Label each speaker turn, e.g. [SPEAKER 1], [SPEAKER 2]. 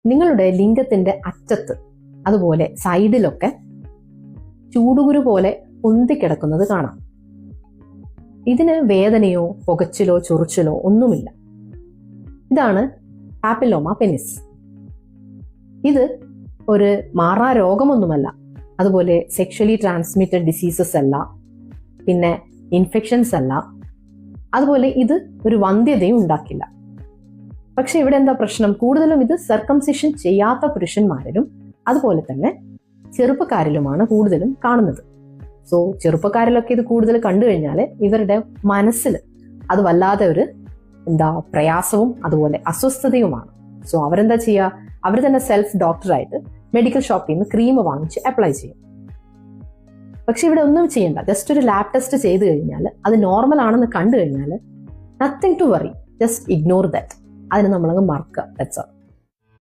[SPEAKER 1] നിങ്ങളുടെ ലിംഗത്തിന്റെ അറ്റത്ത് അതുപോലെ സൈഡിലൊക്കെ ചൂടുകുരു പോലെ പൊന്തിക്കിടക്കുന്നത് കാണാം. ഇതിന് വേദനയോ പുകച്ചിലോ ചൊറിച്ചിലോ ഒന്നുമില്ല. ഇതാണ് പാപ്പിലോമ പെനിസ്. ഇത് ഒരു മാറാ രോഗമൊന്നുമല്ല, അതുപോലെ സെക്ഷലി ട്രാൻസ്മിറ്റഡ് ഡിസീസസ് അല്ല, പിന്നെ ഇൻഫെക്ഷൻസ് അല്ല, അതുപോലെ ഇത് ഒരു വന്ധ്യതയും ഉണ്ടാക്കില്ല. പക്ഷെ ഇവിടെ എന്താ പ്രശ്നം? കൂടുതലും ഇത് സർക്കംസിഷൻ ചെയ്യാത്ത പുരുഷന്മാരിലും അതുപോലെ തന്നെ ചെറുപ്പക്കാരിലുമാണ് കൂടുതലും കാണുന്നത്. സോ ചെറുപ്പക്കാരിലൊക്കെ ഇത് കൂടുതൽ കണ്ടു കഴിഞ്ഞാൽ ഇവരുടെ മനസ്സിൽ അത് വല്ലാതെ ഒരു പ്രയാസവും അതുപോലെ അസ്വസ്ഥതയുമാണ്. സോ അവരെന്താ ചെയ്യുക? അവർ തന്നെ സെൽഫ് ഡോക്ടറായിട്ട് മെഡിക്കൽ ഷോപ്പിൽ നിന്ന് ക്രീം വാങ്ങിച്ച് അപ്ലൈ ചെയ്യും. പക്ഷെ ഇവിടെ ഒന്നും ചെയ്യണ്ട. ജസ്റ്റ് ഒരു ലാബ് ടെസ്റ്റ് ചെയ്ത് കഴിഞ്ഞാൽ അത് നോർമൽ ആണെന്ന് കണ്ടു കഴിഞ്ഞാൽ nothing to worry, just ignore that. അതിന് നമ്മളങ്ങ് മറക്കുക. That's all.